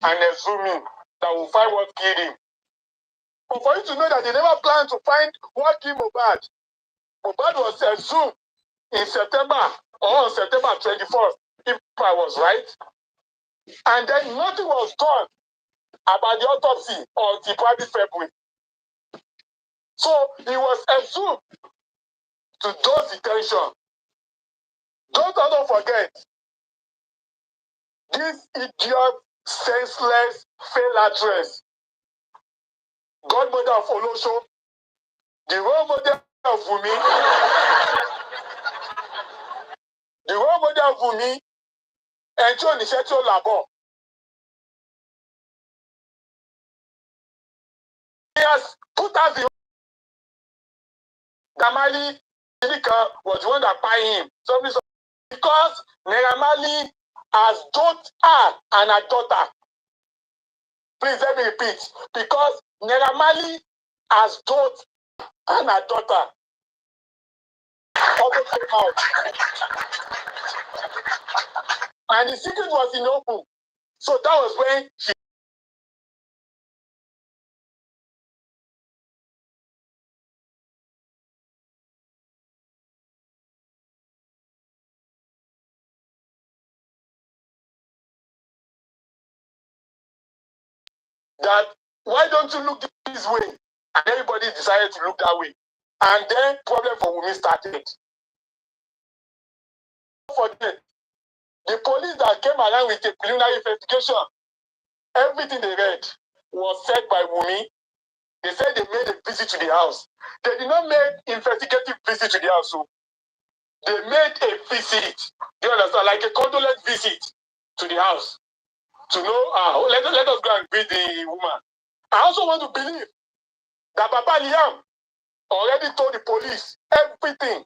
and assuming that we'll find what killed him. But for you to know that they never planned to find what killed Mohbad. Mohbad was exhumed in September or on September 24th, if I was right. And then nothing was done about the autopsy until probably February. So he was exhumed to those detention. Don't forget, this idiot, senseless, failed actress, godmother of Olosho, the role model of WUMMI, the role model of WUMMI, and John Nishetio Labo. He has put us the Damali was the one that buying him. So because Naira Marley has doted her and her daughter. Please let me repeat. Because Naira Marley has doted her and her daughter. Also came out. And the secret was in open. So that was when she that why don't you look this way? And everybody decided to look that way. And then problem for WUMMI started. Don't forget, the police that came around with a preliminary investigation, everything they read was said by WUMMI. They said they made a visit to the house. They did not make investigative visit to the house. So they made a visit. You understand? Like a condolence visit to the house. To know, let us go and greet the woman. I also want to believe that Baba Liam already told the police everything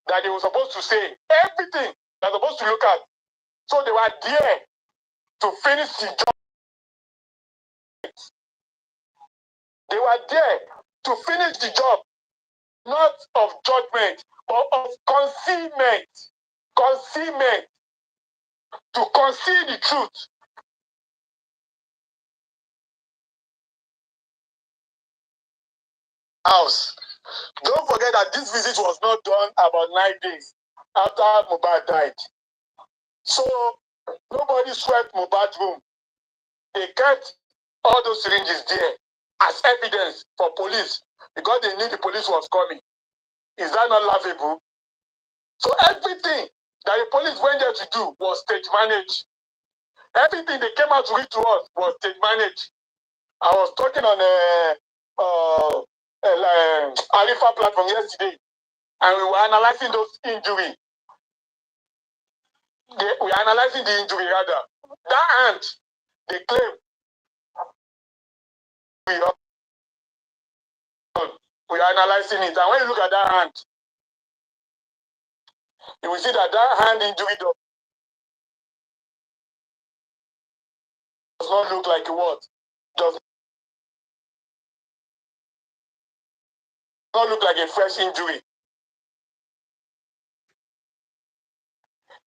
that they were supposed to say, everything they're supposed to look at. So they were there to finish the job. They were there to finish the job, not of judgment, but of concealment. Concealment. To conceal the truth. House. Don't forget that this visit was not done about 9 days after Mohbad died. So nobody swept Mohbad's room. They kept all those syringes there as evidence for police because they knew the police was coming. Is that not laughable? So everything that the police went there to do was stage managed. Everything they came out to read to us was stage managed. I was talking on Alifa platform yesterday, and we were analyzing those injuries. We were analyzing the injury rather. That hand, they claim we are analyzing it. And when you look at that hand, you will see that that hand injury does not look like a what? Does not look like a fresh injury.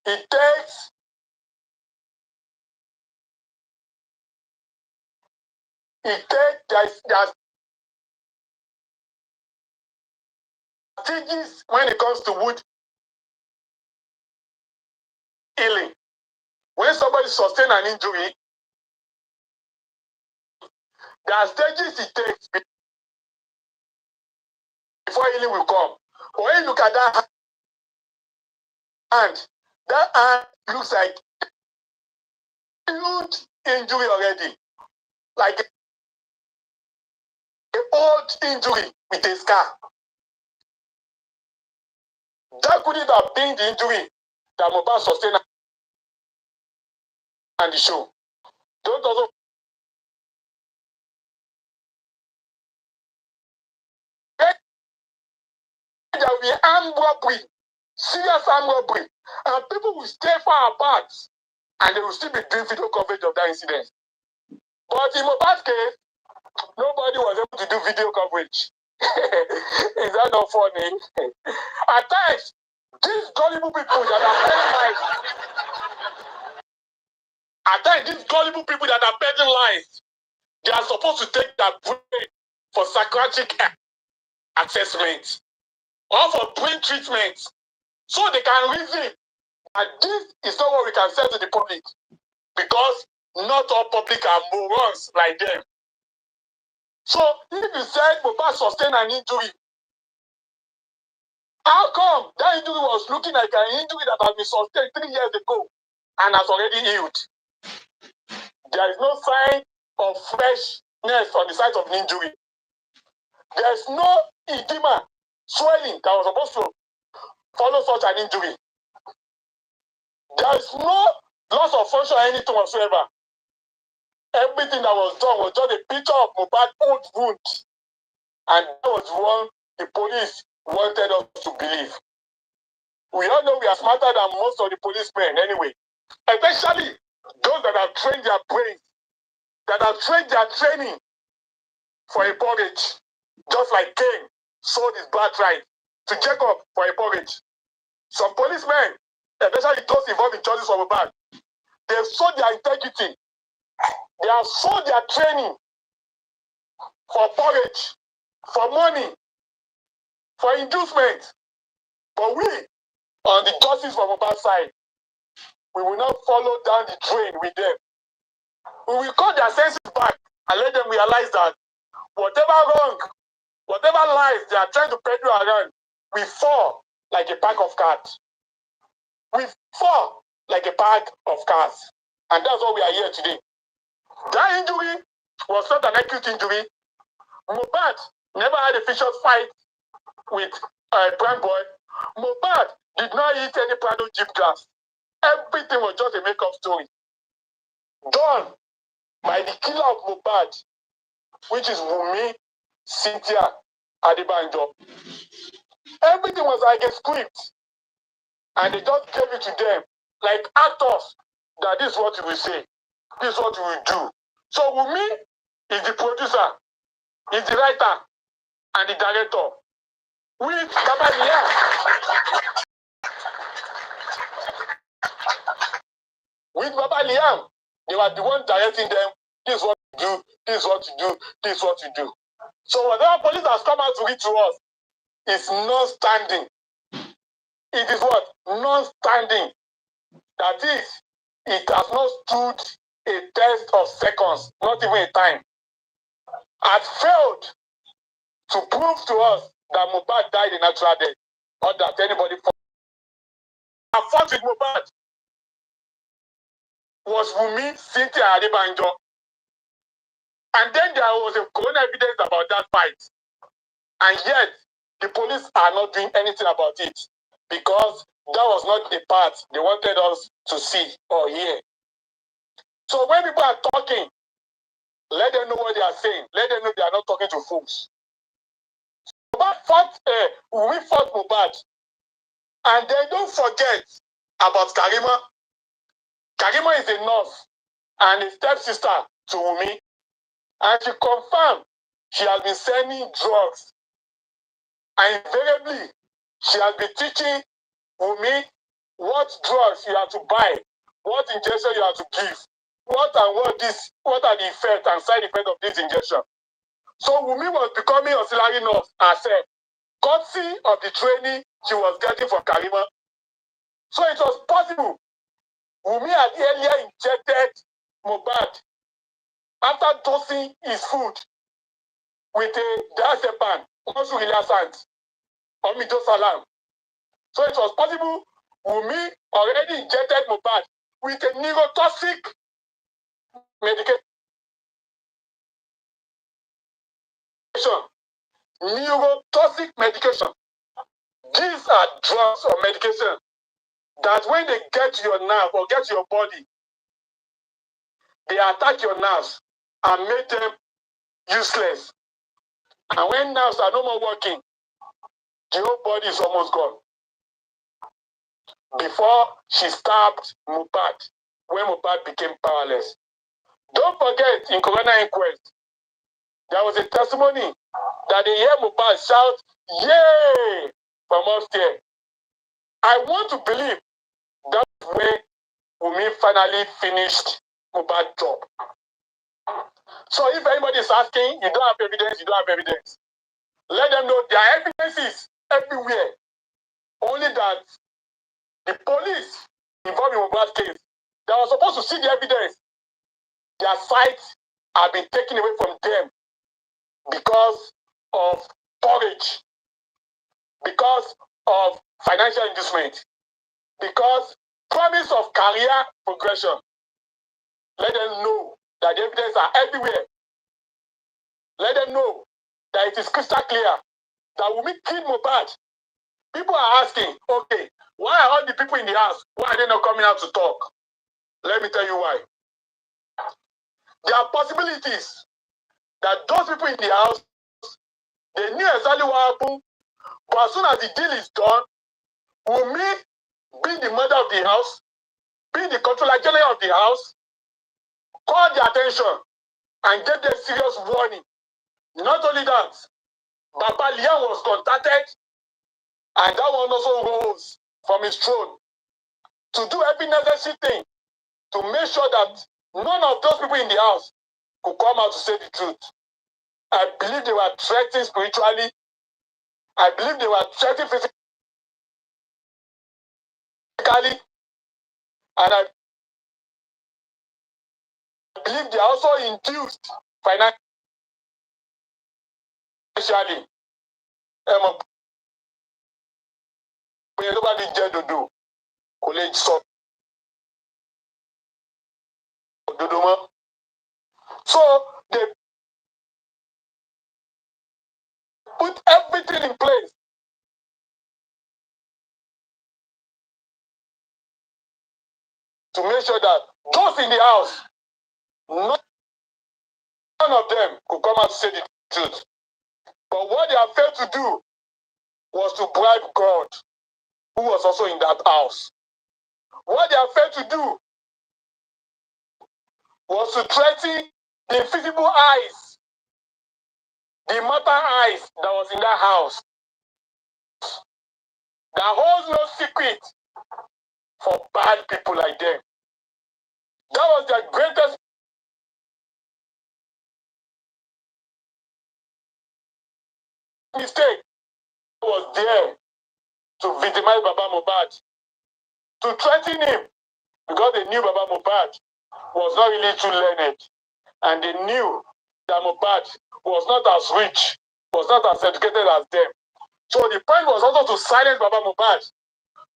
It takes there's stages when it comes to wood healing. When somebody sustains an injury, there are stages it takes before healing will come. But when you look at that hand looks like a huge injury already. Like an old injury with a scar. That couldn't have been the injury that Mohbad sustained on the show. Don't also there will be armed robbery, serious armed robbery, and people will stay far apart and they will still be doing video coverage of that incident. But in Mohbad's case, nobody was able to do video coverage. Is that not funny? At times, these gullible people that are very nice At times, these gullible people that are peddling lies, they are supposed to take their brain for psychiatric assessment or for brain treatment so they can reason. And this is not what we can say to the public because not all public are morons like them. So if you said Mohbad sustained an injury, how come that injury was looking like an injury that has been sustained 3 years ago and has already healed? There is no sign of freshness on the site of an injury. There is no edema, swelling that was supposed to follow such an injury. There is no loss of function or anything whatsoever. Everything that was done was just a picture of Mohbad's old wound. And that was what the police wanted us to believe. We all know we are smarter than most of the policemen anyway. Especially those that have trained their brains, that have trained their training for a porridge. Just like Cain sold his birthright to Jacob for a porridge. Some policemen, especially those involved in justice of Mohbad, they've sold their integrity. They have sold their training for porridge, for money, for inducement. But we, on the justice from Mohbad side, we will not follow down the train with them. We will call their senses back and let them realize that whatever wrong, whatever lies they are trying to peddle around, we fall like a pack of cards. We fall like a pack of cards. And that's why we are here today. That injury was not an acute injury. Mohbad never had a vicious fight with Prime Boy. Mohbad did not eat any Prado Jeep gas. Everything was just a make-up story. Done by the killer of Mohbad, which is WUMMI, Cynthia Adebanjo. Everything was like a script. And they just gave it to them, like actors, that this is what you will say. This is what you will do. So WUMMI is the producer, is the writer, and the director. With Baba Liam. With Baba Liam, they were the one directing them. This is what to do, this is what to do, this is what to do. So whatever police has come out to read to us is non-standing. It is what? Non-standing. That is, it has not stood a test of seconds, not even a time. Has failed to prove to us that Mohbad died a natural death, or that anybody fought. I fought with Mohbad was WUMMI, Cynthia Adebanjo. And then there was a corona evidence about that fight. And yet, the police are not doing anything about it because that was not the part they wanted us to see or hear. So when people are talking, let them know what they are saying. Let them know they are not talking to fools. Mohbad fought, we fought Mohbad. And then don't forget about Karima. Karima is a nurse and a stepsister to WUMMI. And she confirmed she has been sending drugs. And invariably, she has been teaching WUMMI what drugs you have to buy, what injection you have to give, what are the effects and side effects of this injection. So WUMMI was becoming auxiliary nurse herself, courtesy of the training she was getting from Karima. So it was possible WUMMI had earlier injected Mohbad after dosing his food with a diazepam, also relaxant, or midazolam. So it was possible WUMMI already injected Mohbad with a neurotoxic medication. Neurotoxic medication. These are drugs or medication that when they get to your nerve or get to your body, they attack your nerves and make them useless. And when nerves are no more working, the whole body is almost gone. Before she stabbed Mohbad, when Mohbad became powerless. Don't forget, in Corona Inquest, there was a testimony that they hear Mohbad shout, "Yay!" from upstairs. I want to believe that's when WUMMI finally finished Mohbad job. So if anybody is asking, you don't have evidence, you don't have evidence. Let them know there are evidences everywhere. Only that the police involved in Mohbad case, they were supposed to see the evidence. Their sites have been taken away from them because of porridge, because of financial inducement, because promise of career progression. Let them know that the evidence are everywhere. Let them know that it is crystal clear that WUMMI killed Mohbad. People are asking, okay, why are all the people in the house, why are they not coming out to talk? Let me tell you why. There are possibilities that those people in the house, they knew exactly what happened, but as soon as the deal is done, WUMMI, being the mother of the house, being the controller general of the house, called their attention and gave them serious warning. Not only that, Baba Liam was contacted, and that one also rose from his throne to do every necessary thing to make sure that none of those people in the house could come out to say the truth. I believe they were threatened spiritually. I believe they were threatened physically. And I believe they are also induced financially. So they put everything in place to make sure that those in the house, none of them could come out to say the truth. But what they have failed to do was to bribe God, who was also in that house. What they have failed to do was to threaten the invisible eyes, the mortal eyes that was in that house, that holds no secret for bad people like them. That was their greatest mistake. Was there to victimize Baba Mohbad, to threaten him, because they knew Baba Mohbad was not really too learned, and they knew that Mohbad was not as rich, was not as educated as them. So the point was also to silence Baba Mohbad.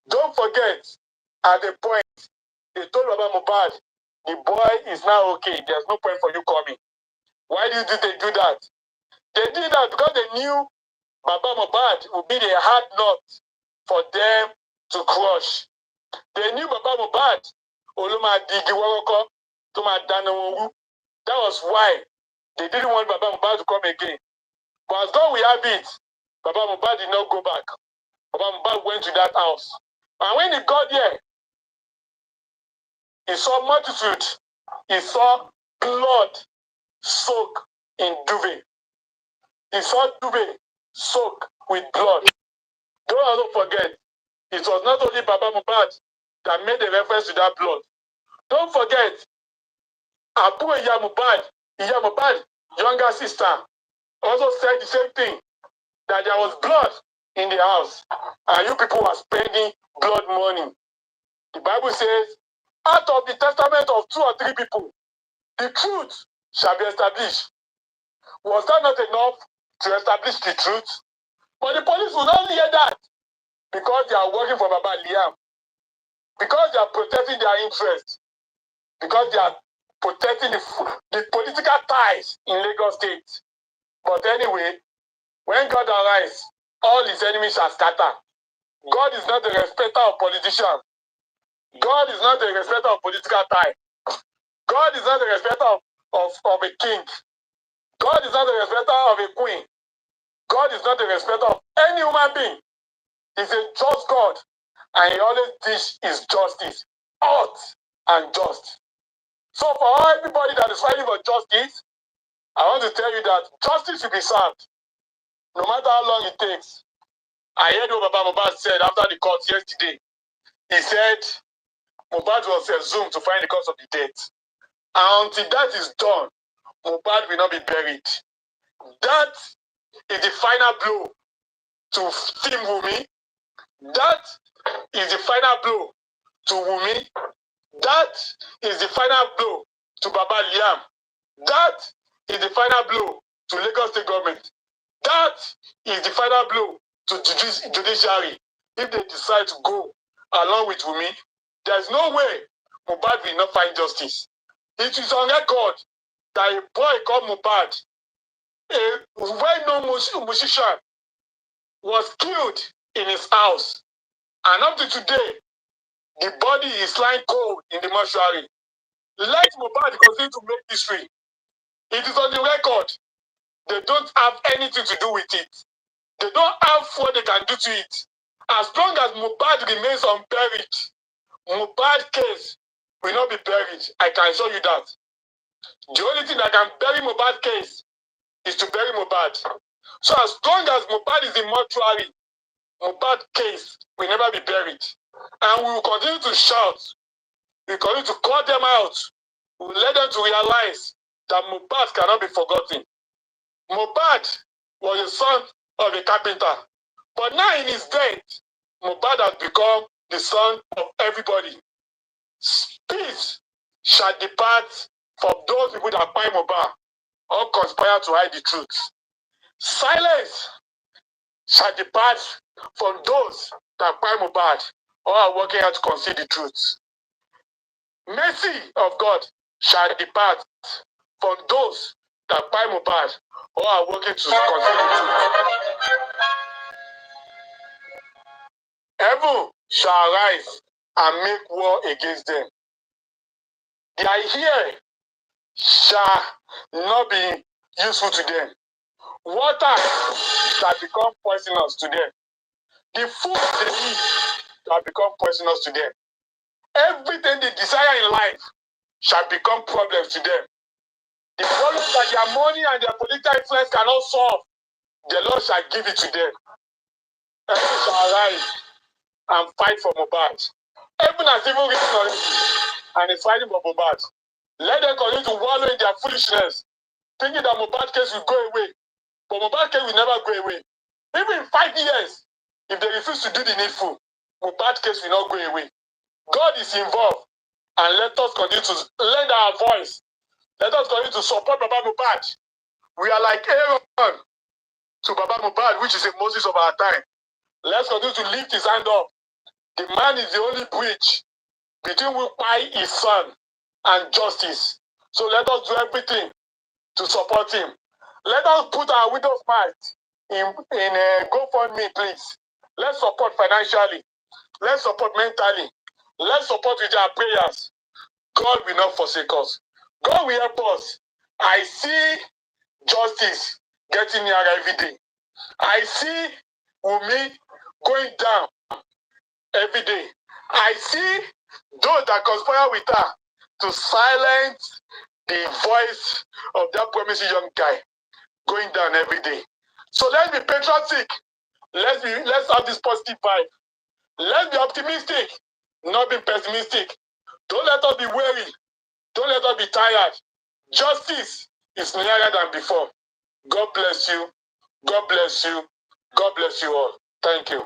Don't forget, at the point, they told Baba Mohbad, the boy is now okay, there's no point for you coming. Why did they do that? They did that because they knew Baba Mohbad would be the hard nut for them to crush. They knew Baba Mohbad, that was why they didn't want Baba Mohbad to come again. But as God will have it, Baba Mohbad did not go back. Baba Mohbad went to that house. And when he got there, he saw multitude. He saw blood soaked in duvet. He saw duvet soaked with blood. Don't also forget, it was not only Baba Mohbad that made a reference to that blood. Don't forget, Abu Iya Mohbad, younger sister, also said the same thing, that there was blood in the house, and you people were spending blood money. The Bible says, out of the testament of 2 or 3 people, the truth shall be established. Was that not enough to establish the truth? But the police would not hear that, because they are working for Baba Liam, because they are protecting their interests, because they are protecting the political ties in Lagos State. But anyway, when God arises, all his enemies shall scatter. God is not a respecter of politicians. God is not a respecter of political ties. God is not a respecter of a king. God is not a respecter of a queen. God is not a respecter of any human being. He's a just God, and he always dish his justice, hot and just. So for everybody that is fighting for justice, I want to tell you that justice will be served, no matter how long it takes. I heard what Baba Mohbad said after the court yesterday. He said Mohbad was assumed to find the cause of the death. And until that is done, Mohbad will not be buried. That is the final blow to Team WUMMI. That is the final blow to WUMMI. That is the final blow to Baba Liam. That is the final blow to Lagos State government. That is the final blow to judiciary. If they decide to go along with WUMMI, there's no way Mohbad will not find justice. It is on record that a boy called Mohbad, a well-known musician, was killed in his house. And up to today, the body is lying cold in the mortuary. Let Mohbad continue to make history. It is on the record. They don't have anything to do with it. They don't have what they can do to it. As long as Mohbad remains unburied, Mohbad case will not be buried. I can assure you that. The only thing that can bury Mohbad case is to bury Mohbad. So as long as Mohbad is in mortuary, Mohbad case will never be buried. And we will continue to shout. We will continue to call them out. We will let them to realize that Mohbad cannot be forgotten. Mohbad was the son of a carpenter. But now in his death, Mohbad has become the son of everybody. Peace shall depart from those people that find Mohbad or conspire to hide the truth. Silence shall depart from those that find Mohbad or are working out to conceal the truth. Mercy of God shall depart from those that find Mohbad or are working to conceal the truth. Heaven shall arise and make war against them. Their ear shall not be useful to them. Water shall become poisonous to them. The food they eat shall become poisonous to them. Everything they desire in life shall become problems to them. The problems that their money and their political influence cannot solve, the Lord shall give it to them. Heaven shall arise and fight for Mohbad. Heaven has even written on it and is fighting for Mohbad. Let them continue to wallow in their foolishness, thinking that Mohbad case will go away. But Mohbad case will never go away. Even in 5 years, if they refuse to do the needful, Mohbad case will not go away. God is involved, and let us continue to lend our voice. Let us continue to support Baba Mohbad. We are like Aaron to Baba Mohbad, which is a Moses of our time. Let's continue to lift his hand up. The man is the only bridge between WUMMI, his son, and justice. So let us do everything to support him. Let us put our widow's mite in GoFundMe, please. Let's support financially. Let's support mentally. Let's support with our prayers. God will not forsake us. God will help us. I see justice getting nearer every day. I see WUMMI going down every day. I see those that conspire with her to silence the voice of that promising young guy going down every day. So let's be patriotic. Let's have this positive vibe. Let's be optimistic, not be pessimistic. Don't let us be weary. Don't let us be tired. Justice is nearer than before. God bless you. God bless you. God bless you all. Thank you.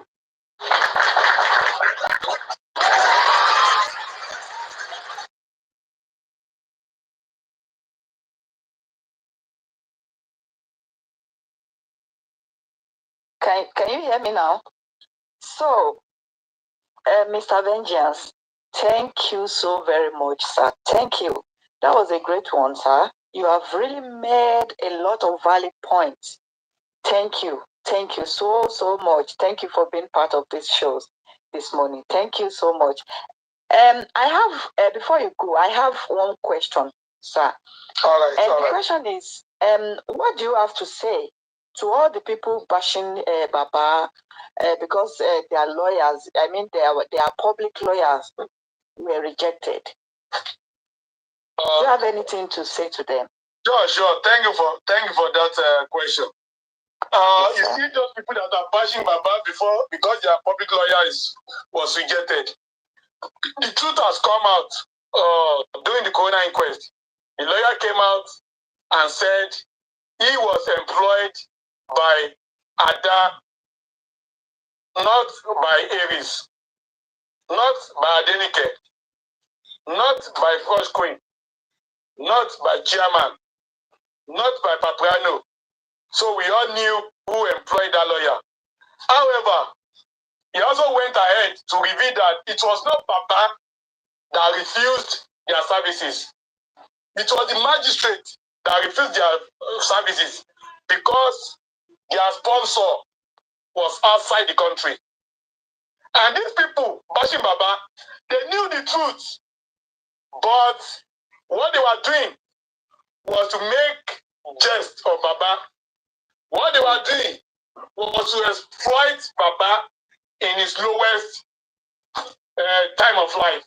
Can you hear me now? So, Mr. Vengeance, thank you so very much, sir. Thank you. That was a great one, sir. You have really made a lot of valid points. Thank you. Thank you so much. Thank you for being part of this show this morning. Thank you so much. I have, before you go, I have one question, sir. All right. And the question is, what do you have to say to all the people bashing Baba because their lawyers, I mean, their public lawyers were rejected? Do you have anything to say to them? Sure. Thank you for that question. Yes, you see those people that are bashing Baba before because their public lawyer was rejected. The truth has come out during the coroner inquest. The lawyer came out and said he was employed by Ada, not by Aries, not by Adenike, not by First Queen, not by Chairman, not by Papriano. So we all knew who employed that lawyer. However, he also went ahead to reveal that it was not Papa that refused their services. It was the magistrate that refused their services because their sponsor was outside the country. And these people, bashing Baba, they knew the truth. But what they were doing was to make jest of Baba. What they were doing was to exploit Baba in his lowest time of life.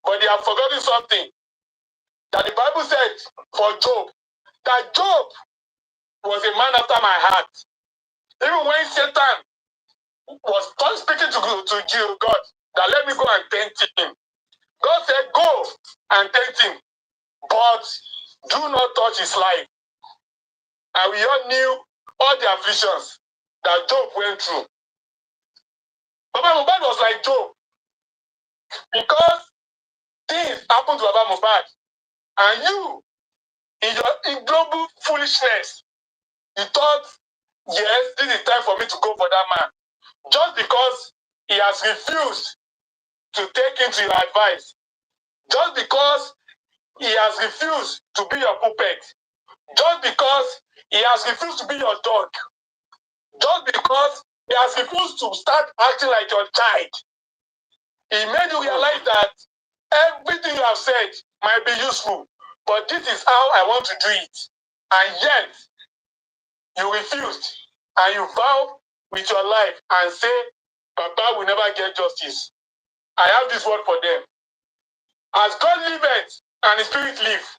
But they have forgotten something. That the Bible said for Job, that Job was a man after my heart. Even when Satan was speaking to God, that let me go and tempt him. God said, go and tempt him, but do not touch his life. And we all knew all the afflictions that Job went through. Baba Mohbad was like Job, because things happened to Baba Mohbad, and you, in your ignoble foolishness, you thought, yes, this is time for me to go for that man. Just because he has refused to take into your advice, just because he has refused to be your puppet, just because he has refused to be your dog, just because he has refused to start acting like your child, he made you realize that everything you have said might be useful, but this is how I want to do it. And yet, you refused, and you vow with your life and say, Baba will never get justice. I have this word for them. As God liveth and the Spirit live,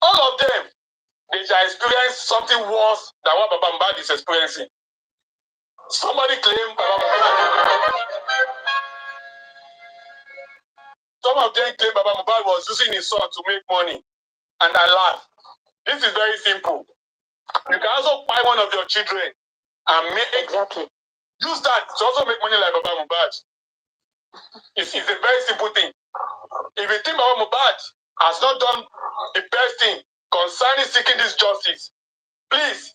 all of them, they shall experience something worse than what Baba Mohbad is experiencing. Somebody claim Baba Mohbad. Some of them claim Baba Mohbad was using his son to make money. And I laugh. This is very simple. You can also buy one of your children and use that to also make money like Baba Mohbad. It's a very simple thing. If you think Baba Mohbad has not done the best thing concerning seeking this justice, please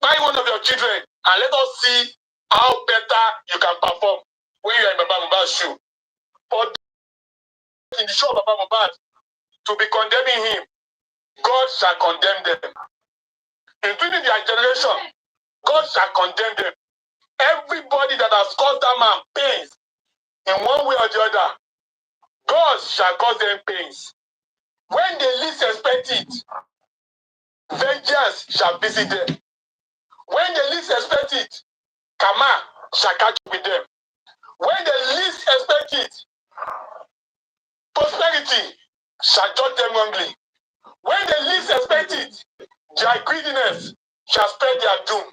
buy one of your children and let us see how better you can perform when you are in Baba Mohbad's shoe. For in the show of Baba Mohbad to be condemning him, God shall condemn them. Including their generation, God shall condemn them. Everybody that has caused that man pains in one way or the other, God shall cause them pains. When they least expect it, vengeance shall visit them. When they least expect it, karma shall catch up with them. When they least expect it, prosperity shall judge them wrongly. When they least expect it, their greediness shall spread their doom.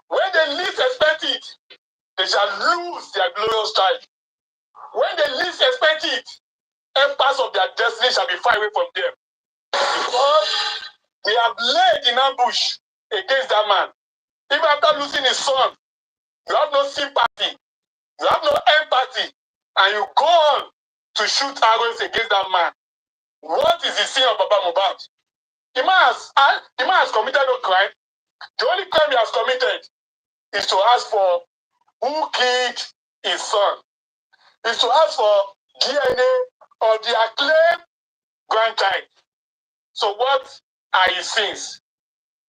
When they least expect it, they shall lose their glorious child. When they least expect it, every part of their destiny shall be far away from them. Because they have laid in ambush against that man. Even after losing his son, you have no sympathy, you have no empathy, and you go on to shoot arrows against that man. What is the sin of Baba Mohbad? The man has committed no crime. The only crime he has committed is to ask for who killed his son. Is to ask for DNA of the acclaimed grandchild. So what are his sins?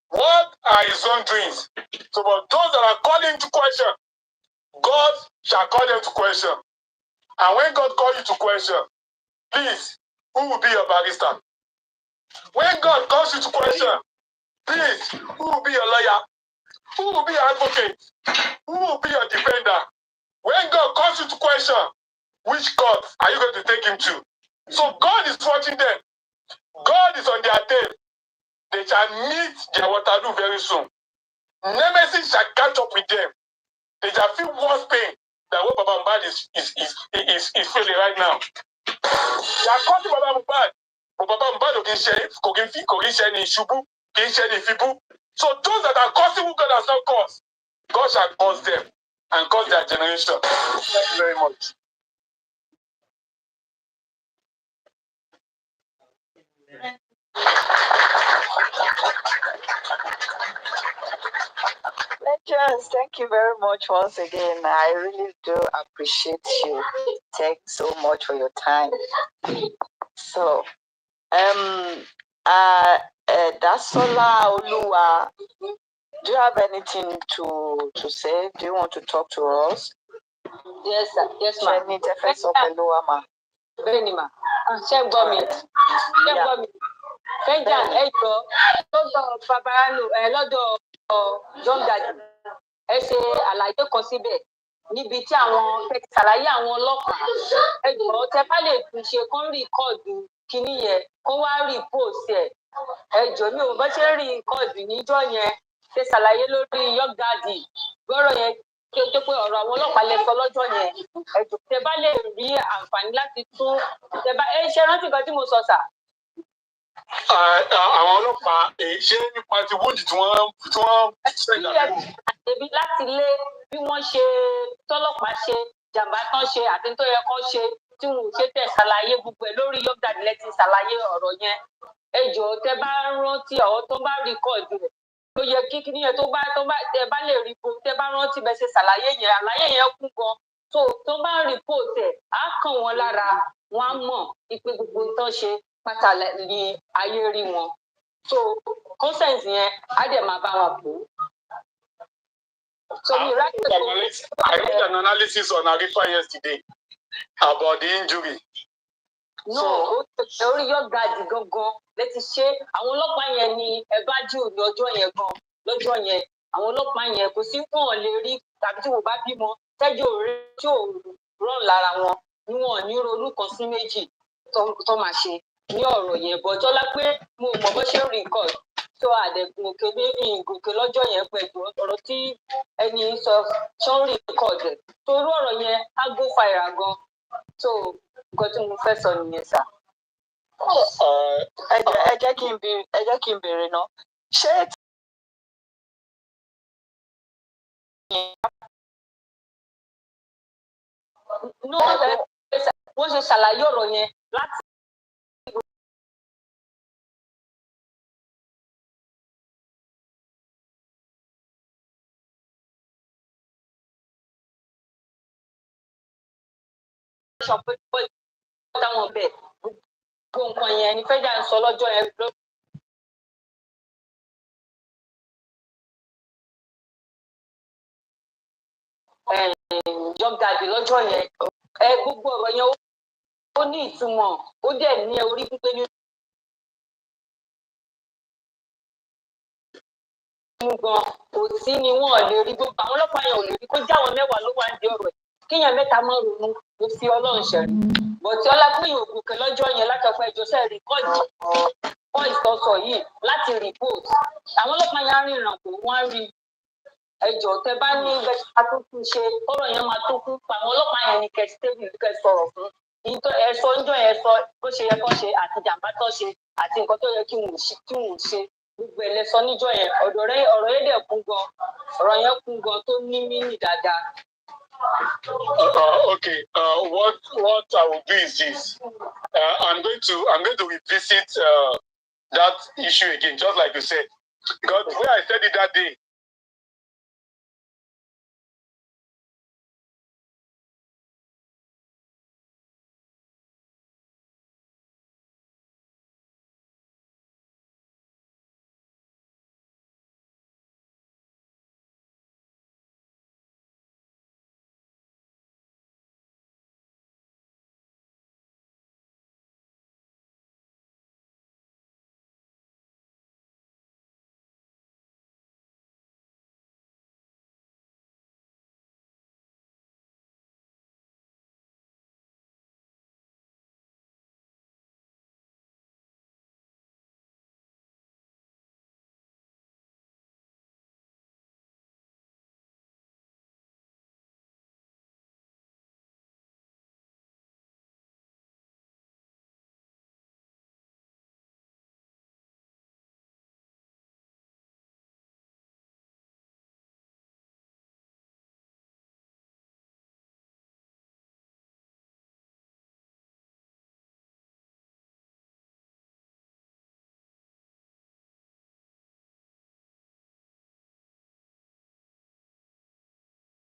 What are his own dreams? So for those that are calling to question, God shall call them to question. And when God calls you to question, please, who will be your barrister? When God calls you to question, please, who will be your lawyer? Who will be your advocate? Who will be your defender? When God calls you to question, which court are you going to take him to? So God is watching them. God is on their tail. They shall meet their Waterloo very soon. Nemesis shall catch up with them. They shall feel worse pain than what Baba Mohbad is feeling right now. They are cutting Baba Mohbad Baba Mohbad kì í ṣe ní ìṣubú, kì í ṣe ní ìfibú. So those that are causing who God has not caused, God shall cause them and cause their generation. Thank you very much. Legends, thank you very much once again. I really do appreciate you. Thanks so much for your time. So, Dasola Oluwa, do you have anything to say? Do you want to talk to us? Yes, sir. Yes, ma'am. Bẹ́ẹ̀ni mà, ṣé gbọ́ mi? Ṣé gbọ́ mi? Fẹ́jà ẹ̀jọ̀ lọ́dọ̀ Babarano lọ́dọ̀ John Daddy. Ẹ ṣe àlàyé kan síbẹ̀ níbi tí àwọn ṣàlàyé àwọn ọlọ́pàá. Ẹ̀jọ̀ tẹ bá lè tún ṣe kán rìkọ́ọ̀dù kíní yẹn kó wá rìpóòsì ẹ̀. Ẹ̀jọ̀ mi ò bá ṣe rìkọ́ọ̀dù níjọ́ yẹn ṣe ṣàlàyé lórí Young Daddy. Gbọ́rọ̀ yẹn kí o tó pé ọ̀rọ̀ àwọn ọlọ́pàá lẹ sọ lọ́jọ́ yẹn. Ẹ̀jọ̀ tẹ bá lè rí àǹfààní láti tún tẹ bá ṣe rántí nǹkan tí mo sọ sà. Àwọn ọlọ́pàá ṣé nípa ti wúndì tí wọ́n ṣẹ̀dá láti lé bí wọ́n ṣe tọ́lọ́pàá ṣe jàǹbá tán ṣe àti tó yẹ kán ṣe tí wọn ò ṣe tẹ̀ ṣàlàyé gbogbo ẹ̀ lórí Young Daddy lẹ́tí ṣàlàyé ọ̀rọ̀ yẹn. Ẹjọ́ tẹ bá rántí àwọn tó bá rìkọ́ọ̀dù rẹ̀ tó yẹ kí kíní yẹn tó bá tẹ bá lè rí bó tẹ bá rántí bẹ ṣe ṣàlàyé yẹn àlàyé yẹn kún gan tó bá rìpóòtì ẹ̀ á kàn wọ́n lára wọn á mọ̀ ipe gbogbo tán ṣe pátá ní ayé rí wọn so consent yẹn á dẹ̀ máa bá wọn pò. So I read an analysis on Arifa yesterday about the injury. No, orí Young Daddy gangan létí ṣe àwọn ọlọ́pàá yẹn ni ẹ bá jù ní ọjọ́ yẹn gan lọ́jọ́ yẹn àwọn ọlọ́pàá yẹn kò sí fún ọ̀ lè rí tàbí tí wọ́n bá bímọ tẹ́jú òrí tí ò rán lára wọn ni wọn ní ronú kan sí méjì tó máa ṣe ní ọ̀rọ̀ yẹn bọ́jọ́lá pé mo mọ̀ bó ṣe ń rí nǹkan tó àdẹ̀gùn òkè bébí ìgòkè lọ́jọ́ yẹn pẹ̀lú ọ̀rọ̀ tí ẹni sọ ṣọ́ ń rí nǹkan ọ̀dẹ̀ torí ọ̀rọ̀ yẹn á gbó fàìrà gan so nǹkan tí mo fẹ́ sọ nìyẹn sà. ẹ jẹ́ kí n béèrè náà ṣé wọ́n ṣe ṣàlàyé ọ̀rọ̀ yẹn láti. táwọn bẹ́ẹ̀ gbogbo nǹkan yẹn ni fẹ́jà ń sọ lọ́jọ́ yẹn ló. Young Daddy lọ́jọ́ yẹn gbogbo ọ̀rọ̀ yẹn ó ní ìtumọ̀ ó dẹ̀ ní orí pípé ní. gan kò sí ni wọn ò lè rí gbogbo àwọn ọlọ́pàá yẹn ò lè rí kó jáwọn mẹ́wàá ló wá ń di ọ̀rọ̀ ẹ̀ kéèyàn mẹ́ta mọ́ ronú ló fi Ọlọ́run ṣẹ̀rí bọ̀tí ọlápẹ̀yìn ògùnkè lọ́jọ́ yẹn látọ̀pọ̀ ẹjọ́ sẹ́ẹ̀ rìkọ́ọ̀dì fún ìsọsọ yìí láti rìpóòt àwọn ọlọ́pàá yẹn á rí ìrànpọ̀ wọ́n á rí ẹjọ́ tẹ bá ní bẹ́ẹ̀ àtúntún ṣe ọ̀rọ̀ yẹn máa tó kún pa àwọn ọlọ́pàá yẹn ní kẹsítẹ́bì kẹ sọ̀rọ̀ fún ẹ̀sọ́ ńjọ́ yẹn sọ bó ṣe yẹ kó ṣe àti jàǹbá tó ṣe àti nǹkan tó yẹ kí wọ́n ṣe gbogbo ẹ̀ lẹ́sọ níjọ́ yẹn ọ̀rọ̀ yẹn dẹ̀ kún gan ọ̀rọ̀ yẹn kún gan tó ní mínì dáadáa. Okay. What I will do is this. I'm going to revisit that issue again, just like you said. Because the way I said it that day,